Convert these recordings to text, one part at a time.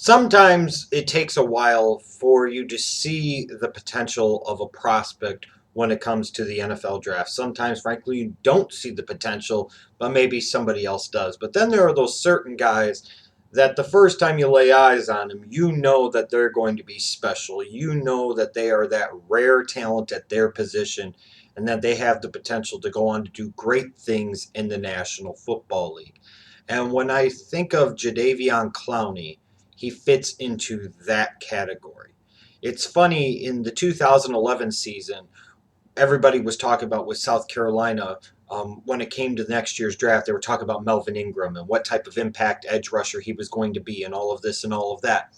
Sometimes it takes a while for you to see the potential of a prospect when it comes to the NFL draft. Sometimes, frankly, you don't see the potential, but maybe somebody else does. But then there are those certain guys that the first time you lay eyes on them, you know that they're going to be special. You know that they are that rare talent at their position and that they have the potential to go on to do great things in the National Football League. And when I think of Jadeveon Clowney, he fits into that category. It's funny, in the 2011 season, everybody was talking about with South Carolina. When it came to next year's draft, they were talking about Melvin Ingram and what type of impact edge rusher he was going to be, and all of this and all of that.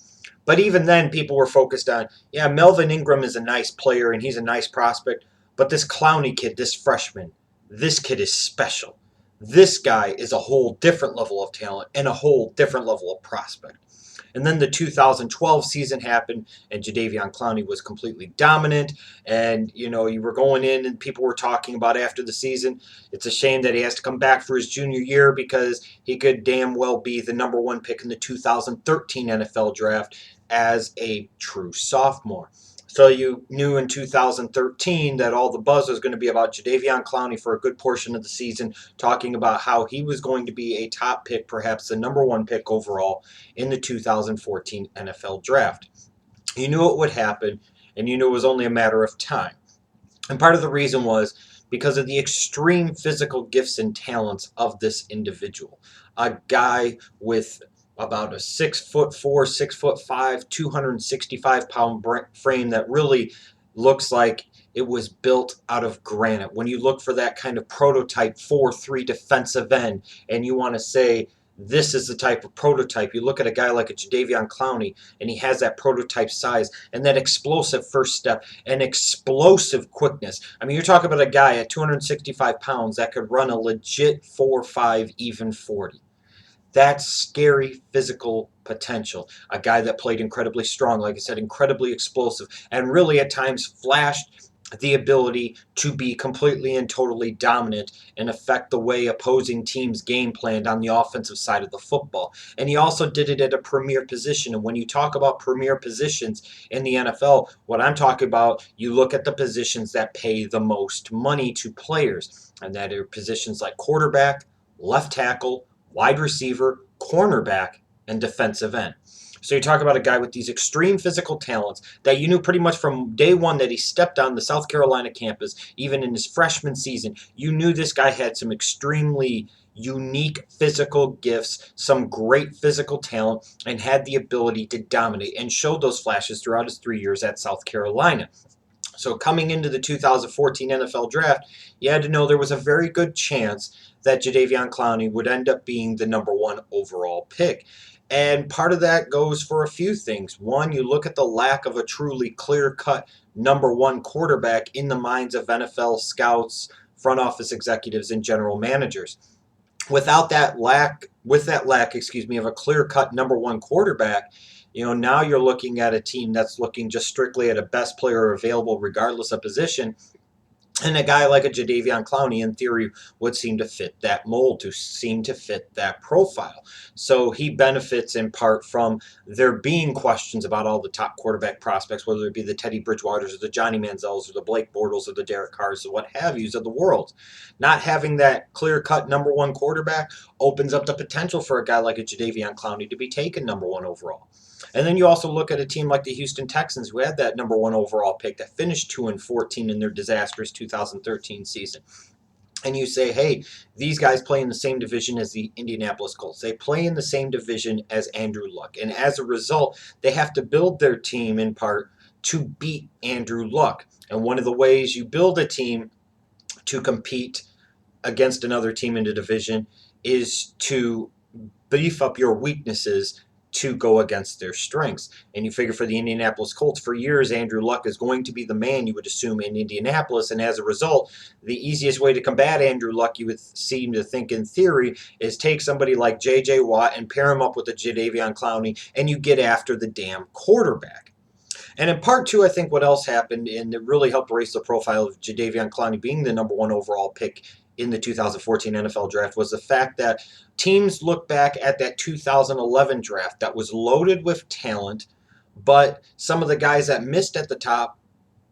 But even then, people were focused on, yeah, Melvin Ingram is a nice player and he's a nice prospect, but this Clowney kid, this freshman, this kid is special. This guy is a whole different level of talent and a whole different level of prospect. And then the 2012 season happened, and Jadeveon Clowney was completely dominant. And, you were going in, and people were talking about after the season, it's a shame that he has to come back for his junior year because he could damn well be the number one pick in the 2013 NFL draft as a true sophomore. So you knew in 2013 that all the buzz was going to be about Jadeveon Clowney for a good portion of the season, talking about how he was going to be a top pick, perhaps the number one pick overall in the 2014 NFL draft. You knew it would happen, and you knew it was only a matter of time. And part of the reason was because of the extreme physical gifts and talents of this individual. A guy with about a 6'4", 6'5", 265-pound frame that really looks like it was built out of granite. When you look for that kind of prototype 4-3 defensive end and you want to say, this is the type of prototype. You look at a guy like a Jadeveon Clowney, and he has that prototype size and that explosive first step and explosive quickness. I mean, you're talking about a guy at 265 pounds that could run a legit 4.5, even 40. That's scary physical potential. A guy that played incredibly strong, like I said, incredibly explosive, and really at times flashed the ability to be completely and totally dominant and affect the way opposing teams game planned on the offensive side of the football. And he also did it at a premier position. And when you talk about premier positions in the NFL, what I'm talking about, you look at the positions that pay the most money to players, and that are positions like quarterback, left tackle, wide receiver, cornerback, and defensive end. So you talk about a guy with these extreme physical talents that you knew pretty much from day one that he stepped on the South Carolina campus, even in his freshman season. You knew this guy had some extremely unique physical gifts, some great physical talent, and had the ability to dominate, and showed those flashes throughout his 3 years at South Carolina. So coming into the 2014 NFL draft, you had to know there was a very good chance that Jadeveon Clowney would end up being the number one overall pick. And part of that goes for a few things. One, you look at the lack of a truly clear-cut number one quarterback in the minds of NFL scouts, front office executives, and general managers. With that lack of a clear-cut number one quarterback, now you're looking at a team that's looking just strictly at a best player available regardless of position. And a guy like a Jadeveon Clowney, in theory, would seem to fit that mold, to seem to fit that profile. So he benefits in part from there being questions about all the top quarterback prospects, whether it be the Teddy Bridgewaters or the Johnny Manziels or the Blake Bortles or the Derek Carrs or what have yous of the world. Not having that clear-cut number one quarterback opens up the potential for a guy like a Jadeveon Clowney to be taken number one overall. And then you also look at a team like the Houston Texans, who had that number one overall pick that finished 2-14 in their disastrous 2013 season. And you say, hey, these guys play in the same division as the Indianapolis Colts. They play in the same division as Andrew Luck. And as a result, they have to build their team in part to beat Andrew Luck. And one of the ways you build a team to compete against another team in the division is to beef up your weaknesses to go against their strengths. And you figure for the Indianapolis Colts, for years, Andrew Luck is going to be the man, you would assume, in Indianapolis. And as a result, the easiest way to combat Andrew Luck, you would seem to think in theory, is take somebody like J.J. Watt and pair him up with a Jadeveon Clowney, and you get after the damn quarterback. And in part two, I think what else happened, and it really helped raise the profile of Jadeveon Clowney being the number one overall pick in the 2014 NFL draft was the fact that teams look back at that 2011 draft that was loaded with talent, but some of the guys that missed at the top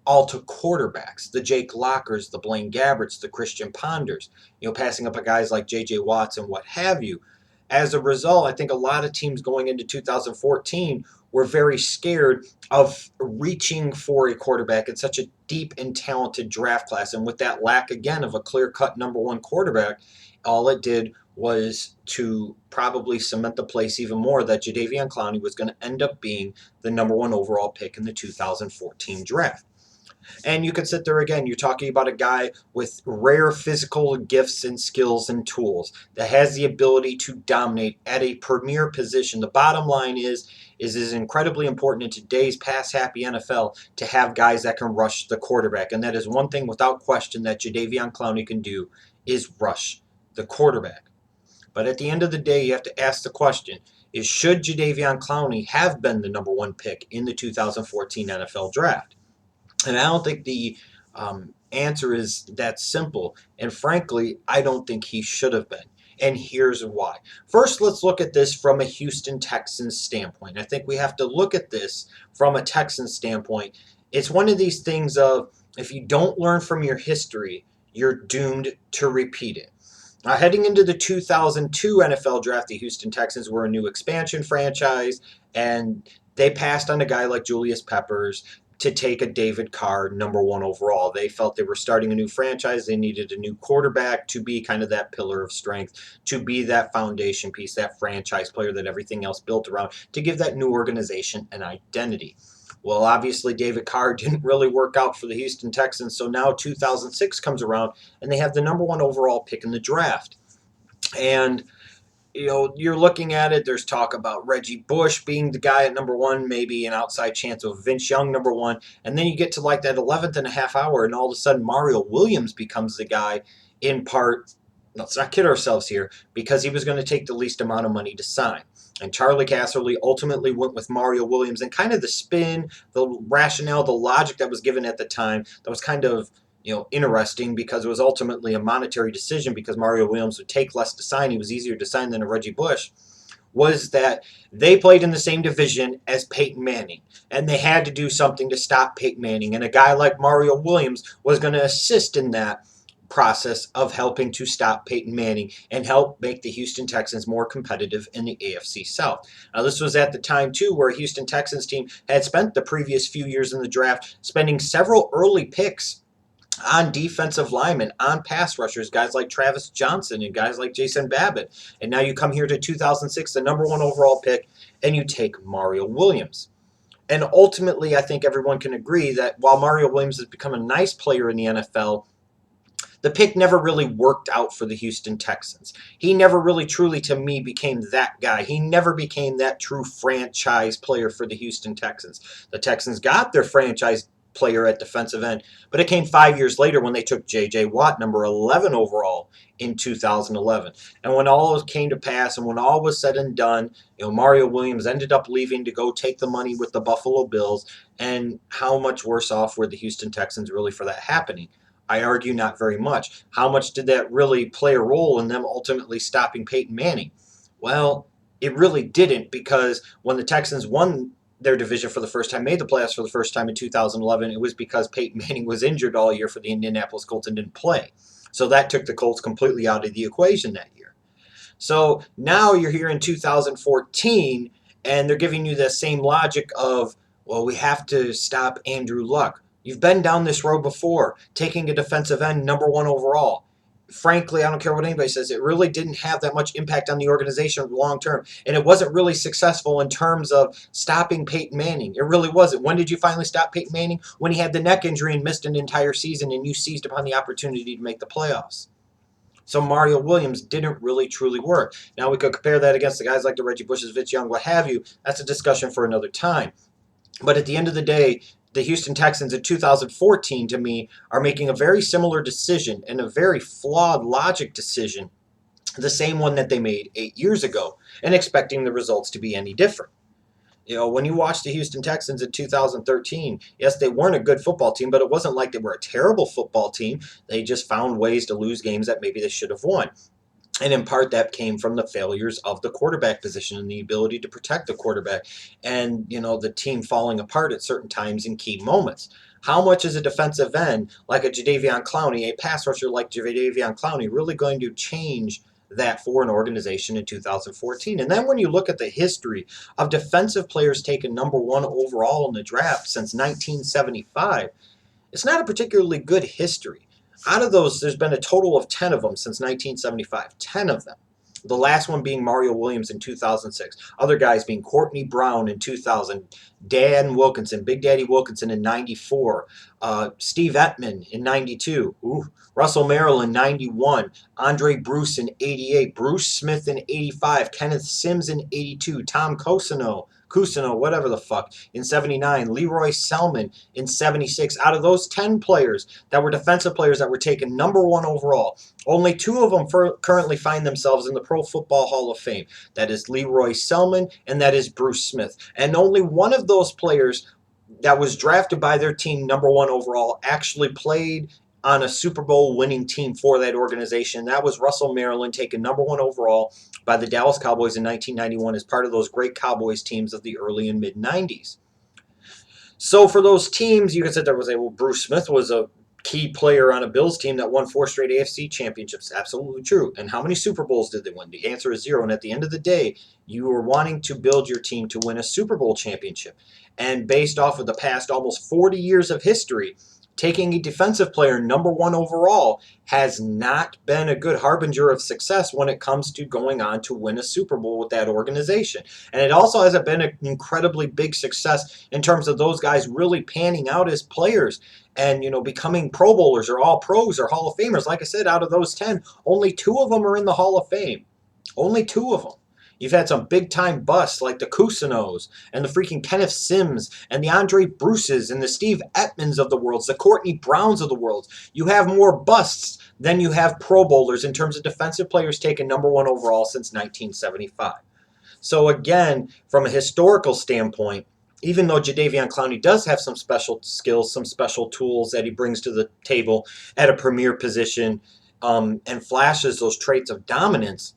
all to quarterbacks, the Jake Lockers, the Blaine Gabberts, the Christian Ponders, passing up on guys like J.J. Watts and what have you. As a result, I think a lot of teams going into 2014 were very scared of reaching for a quarterback in such a deep and talented draft class. And with that lack, again, of a clear-cut number one quarterback, all it did was to probably cement the place even more that Jadeveon Clowney was going to end up being the number one overall pick in the 2014 draft. And you could sit there again, you're talking about a guy with rare physical gifts and skills and tools that has the ability to dominate at a premier position. The bottom line is it is incredibly important in today's pass-happy NFL to have guys that can rush the quarterback. And that is one thing without question that Jadeveon Clowney can do is rush the quarterback. But at the end of the day, you have to ask the question, should Jadeveon Clowney have been the number one pick in the 2014 NFL draft? And I don't think the answer is that simple. And frankly, I don't think he should have been. And here's why. First, let's look at this from a Houston Texans standpoint. I think we have to look at this from a Texans standpoint. It's one of these things of, if you don't learn from your history, you're doomed to repeat it. Now, heading into the 2002 NFL draft, the Houston Texans were a new expansion franchise, and they passed on a guy like Julius Peppers to take a David Carr number one overall. They felt they were starting a new franchise. They needed a new quarterback to be kind of that pillar of strength, to be that foundation piece, that franchise player that everything else built around, to give that new organization an identity. Well, obviously, David Carr didn't really work out for the Houston Texans, so now 2006 comes around, and they have the number one overall pick in the draft. And you're looking at it, there's talk about Reggie Bush being the guy at number one, maybe an outside chance of Vince Young number one, and then you get to like that 11th and a half hour, and all of a sudden Mario Williams becomes the guy, in part, let's not kid ourselves here, because he was going to take the least amount of money to sign. And Charlie Casserly ultimately went with Mario Williams, and kind of the spin, the rationale, the logic that was given at the time, that was kind of interesting, because it was ultimately a monetary decision because Mario Williams would take less to sign. He was easier to sign than a Reggie Bush. Was that they played in the same division as Peyton Manning, and they had to do something to stop Peyton Manning. And a guy like Mario Williams was going to assist in that process of helping to stop Peyton Manning and help make the Houston Texans more competitive in the AFC South. Now, this was at the time, too, where a Houston Texans team had spent the previous few years in the draft spending several early picks on defensive linemen, on pass rushers, guys like Travis Johnson and guys like Jason Babbitt. And now you come here to 2006, the number one overall pick, and you take Mario Williams. And ultimately, I think everyone can agree that while Mario Williams has become a nice player in the NFL, the pick never really worked out for the Houston Texans. He never really truly, to me, became that guy. He never became that true franchise player for the Houston Texans. The Texans got their franchise player at defensive end, but it came 5 years later when they took J.J. Watt, number 11 overall in 2011. And when all came to pass and when all was said and done, Mario Williams ended up leaving to go take the money with the Buffalo Bills. And how much worse off were the Houston Texans really for that happening? I argue not very much. How much did that really play a role in them ultimately stopping Peyton Manning? Well, it really didn't, because when the Texans won their division for the first time, made the playoffs for the first time in 2011, it was because Peyton Manning was injured all year for the Indianapolis Colts and didn't play. So that took the Colts completely out of the equation that year. So now you're here in 2014, and they're giving you the same logic of, well, we have to stop Andrew Luck. You've been down this road before, taking a defensive end number one overall. Frankly, I don't care what anybody says, it really didn't have that much impact on the organization long term. And it wasn't really successful in terms of stopping Peyton Manning. It really wasn't. When did you finally stop Peyton Manning? When he had the neck injury and missed an entire season, and you seized upon the opportunity to make the playoffs. So Mario Williams didn't really truly work. Now we could compare that against the guys like the Reggie Bushes, Vince Young, what have you. That's a discussion for another time. But at the end of the day, the Houston Texans in 2014, to me, are making a very similar decision, and a very flawed logic decision, the same one that they made 8 years ago, and expecting the results to be any different. When you watch the Houston Texans in 2013, yes, they weren't a good football team, but it wasn't like they were a terrible football team. They just found ways to lose games that maybe they should have won. And in part, that came from the failures of the quarterback position and the ability to protect the quarterback and, the team falling apart at certain times in key moments. How much is a defensive end like a Jadeveon Clowney, a pass rusher like Jadeveon Clowney, really going to change that for an organization in 2014? And then when you look at the history of defensive players taken #1 overall in the draft since 1975, it's not a particularly good history. Out of those, there's been a total of 10 of them since 1975. 10 of them. The last one being Mario Williams in 2006. Other guys being Courtney Brown in 2000, Dan Wilkinson, Big Daddy Wilkinson in 94, Steve Ettman in 92, Russell Merrill in 91, Andre Bruce in 88, Bruce Smith in 85, Kenneth Sims in 82, Tom Cousino, whatever the fuck, in 79, Leroy Selman in 76. Out of those 10 players that were defensive players that were taken #1 overall, only 2 of them currently find themselves in the Pro Football Hall of Fame. That is Leroy Selman and that is Bruce Smith. And only one of those players that was drafted by their team #1 overall actually played on a Super Bowl winning team for that organization. That was Russell Maryland, taken #1 overall by the Dallas Cowboys in 1991 as part of those great Cowboys teams of the early and mid 90s. So for those teams, you can sit there and say, well, Bruce Smith was a key player on a Bills team that won 4 straight AFC championships. Absolutely true. And how many Super Bowls did they win? The answer is 0. And at the end of the day, you are wanting to build your team to win a Super Bowl championship. And based off of the past almost 40 years of history, taking a defensive player #1 overall has not been a good harbinger of success when it comes to going on to win a Super Bowl with that organization. And it also hasn't been an incredibly big success in terms of those guys really panning out as players and, becoming Pro Bowlers or All Pros or Hall of Famers. Like I said, out of those 10, only 2 of them are in the Hall of Fame. Only 2 of them. You've had some big-time busts like the Cousinos and the freaking Kenneth Sims and the Andre Bruces and the Steve Ettmans of the world, the Courtney Browns of the world. You have more busts than you have Pro Bowlers in terms of defensive players taken #1 overall since 1975. So again, from a historical standpoint, even though Jadeveon Clowney does have some special skills, some special tools that he brings to the table at a premier position and flashes those traits of dominance,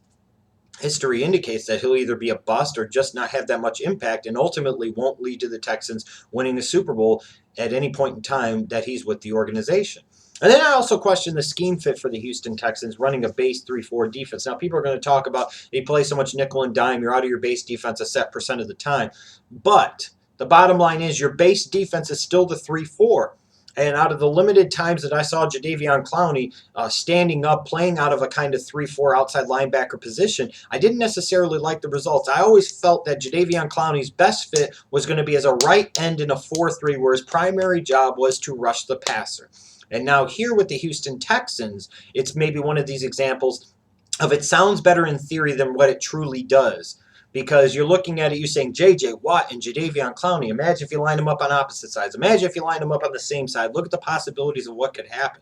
history indicates that he'll either be a bust or just not have that much impact and ultimately won't lead to the Texans winning the Super Bowl at any point in time that he's with the organization. And then I also question the scheme fit for the Houston Texans running a base 3-4 defense. Now, people are going to talk about they play so much nickel and dime, you're out of your base defense a set percent of the time. But the bottom line is your base defense is still the 3-4. And out of the limited times that I saw Jadeveon Clowney standing up, playing out of a kind of 3-4 outside linebacker position, I didn't necessarily like the results. I always felt that Jadeveon Clowney's best fit was going to be as a right end in a 4-3, where his primary job was to rush the passer. And now here with the Houston Texans, it's maybe one of these examples of it sounds better in theory than what it truly does. Because you're looking at it, you're saying J.J. Watt and Jadeveon Clowney. Imagine if you line them up on opposite sides. Imagine if you line them up on the same side. Look at the possibilities of what could happen.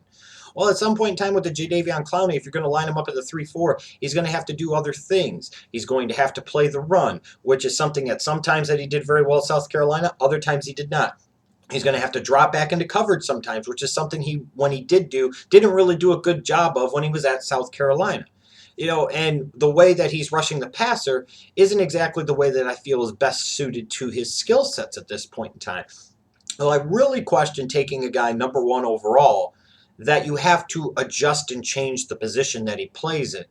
Well, at some point in time with the Jadeveon Clowney, if you're going to line him up at the 3-4, he's going to have to do other things. He's going to have to play the run, which is something that sometimes that he did very well at South Carolina, other times he did not. He's going to have to drop back into coverage sometimes, which is something he, when he did do, didn't really do a good job of when he was at South Carolina. And the way that he's rushing the passer isn't exactly the way that I feel is best suited to his skill sets at this point in time. Well, I really question taking a guy #1 overall that you have to adjust and change the position that he plays in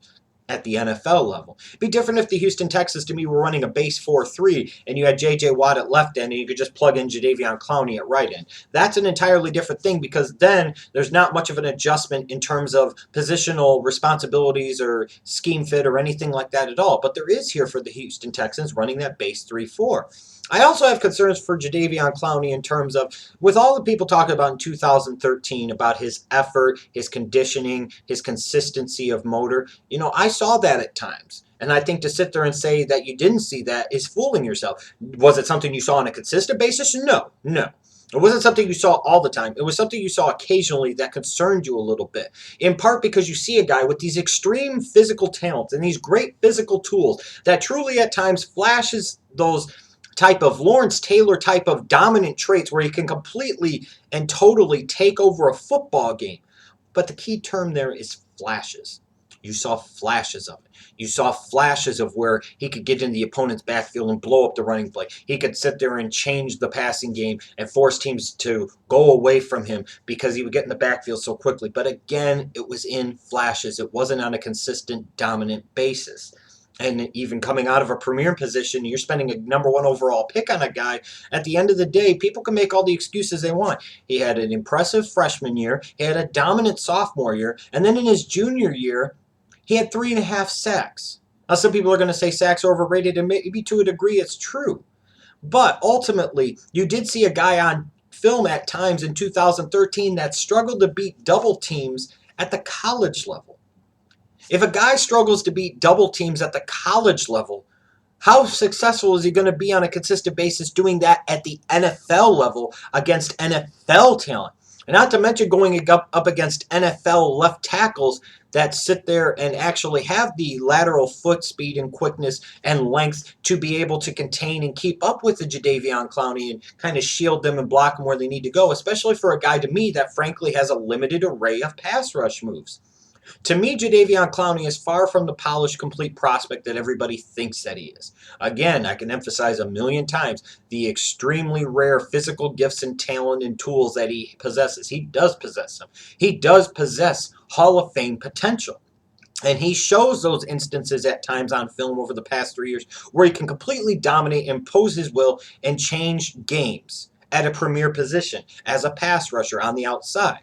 at the NFL level. It'd be different if the Houston Texans, to me, were running a base 4-3 and you had J.J. Watt at left end and you could just plug in Jadeveon Clowney at right end. That's an entirely different thing because then there's not much of an adjustment in terms of positional responsibilities or scheme fit or anything like that at all. But there is here for the Houston Texans running that base 3-4. I also have concerns for Jadeveon Clowney in terms of, with all the people talking about in 2013 about his effort, his conditioning, his consistency of motor, I saw that at times. And I think to sit there and say that you didn't see that is fooling yourself. Was it something you saw on a consistent basis? No. It wasn't something you saw all the time. It was something you saw occasionally that concerned you a little bit, in part because you see a guy with these extreme physical talents and these great physical tools that truly at times flashes those type of Lawrence Taylor type of dominant traits where he can completely and totally take over a football game. But the key term there is flashes. You saw flashes of it. You saw flashes of where he could get in the opponent's backfield and blow up the running play. He could sit there and change the passing game and force teams to go away from him because he would get in the backfield so quickly. But again, it was in flashes. It wasn't on a consistent, dominant basis. And even coming out of a premier position, you're spending a number one overall pick on a guy. At the end of the day, people can make all the excuses they want. He had an impressive freshman year. He had a dominant sophomore year. And then in his junior year, he had 3.5 sacks. Now, some people are going to say sacks are overrated, and maybe to a degree it's true. But ultimately, you did see a guy on film at times in 2013 that struggled to beat double teams at the college level. If a guy struggles to beat double teams at the college level, how successful is he going to be on a consistent basis doing that at the NFL level against NFL talent? And not to mention going up against NFL left tackles that sit there and actually have the lateral foot speed and quickness and length to be able to contain and keep up with the Jadeveon Clowney and kind of shield them and block them where they need to go, especially for a guy to me that frankly has a limited array of pass rush moves. To me, Jadeveon Clowney is far from the polished, complete prospect that everybody thinks that he is. Again, I can emphasize a million times the extremely rare physical gifts and talent and tools that he possesses. He does possess them. He does possess Hall of Fame potential. And he shows those instances at times on film over the past 3 years where he can completely dominate, impose his will, and change games at a premier position as a pass rusher on the outside.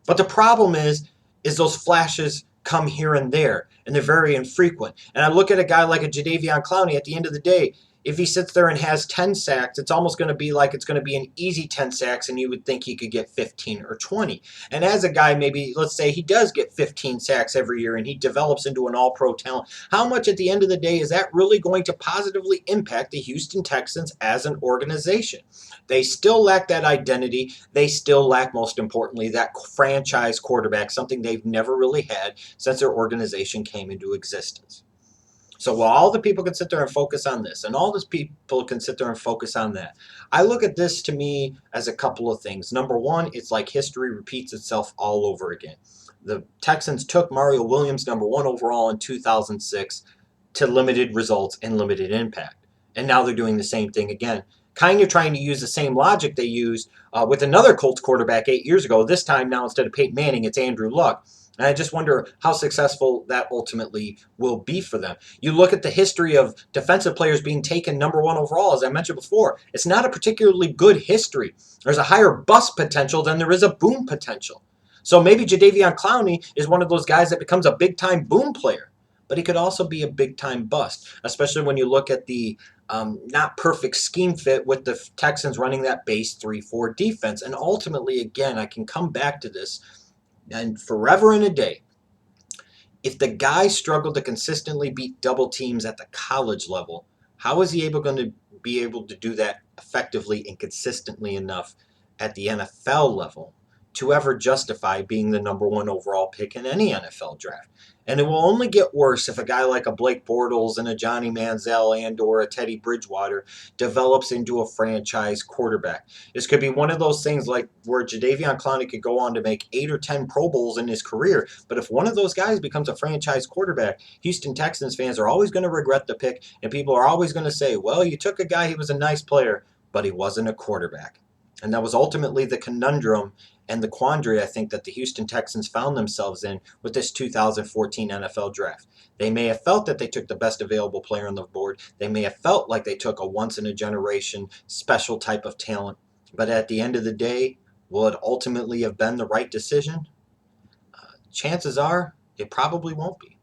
But the problem is those flashes come here and there, and they're very infrequent. And I look at a guy like a Jadeveon Clowney, at the end of the day, if he sits there and has 10 sacks, it's almost going to be like it's going to be an easy 10 sacks, and you would think he could get 15 or 20. And as a guy, maybe, let's say he does get 15 sacks every year, and he develops into an all-pro talent, how much at the end of the day is that really going to positively impact the Houston Texans as an organization? They still lack that identity. They still lack, most importantly, that franchise quarterback, something they've never really had since their organization came into existence. So while all the people can sit there and focus on this, and all these people can sit there and focus on that, I look at this to me as a couple of things. Number one, it's like history repeats itself all over again. The Texans took Mario Williams, number one overall in 2006, to limited results and limited impact. And now they're doing the same thing again. Kind of trying to use the same logic they used with another Colts quarterback 8 years ago. This time now, instead of Peyton Manning, it's Andrew Luck. And I just wonder how successful that ultimately will be for them. You look at the history of defensive players being taken number one overall, as I mentioned before. It's not a particularly good history. There's a higher bust potential than there is a boom potential. So maybe Jadeveon Clowney is one of those guys that becomes a big-time boom player. But he could also be a big-time bust, especially when you look at the not perfect scheme fit with the Texans running that base 3-4 defense. And ultimately, again, I can come back to this and forever and a day. If the guy struggled to consistently beat double teams at the college level, how is he going to be able to do that effectively and consistently enough at the NFL level to ever justify being the number one overall pick in any NFL draft? And it will only get worse if a guy like a Blake Bortles and a Johnny Manziel and or a Teddy Bridgewater develops into a franchise quarterback. This could be one of those things like where Jadeveon Clowney could go on to make 8 or 10 Pro Bowls in his career. But if one of those guys becomes a franchise quarterback, Houston Texans fans are always going to regret the pick, and people are always going to say, well, you took a guy, he was a nice player, but he wasn't a quarterback. And that was ultimately the conundrum and the quandary, I think, that the Houston Texans found themselves in with this 2014 NFL draft. They may have felt that they took the best available player on the board. They may have felt like they took a once-in-a-generation special type of talent. But at the end of the day, will it ultimately have been the right decision? Chances are it probably won't be.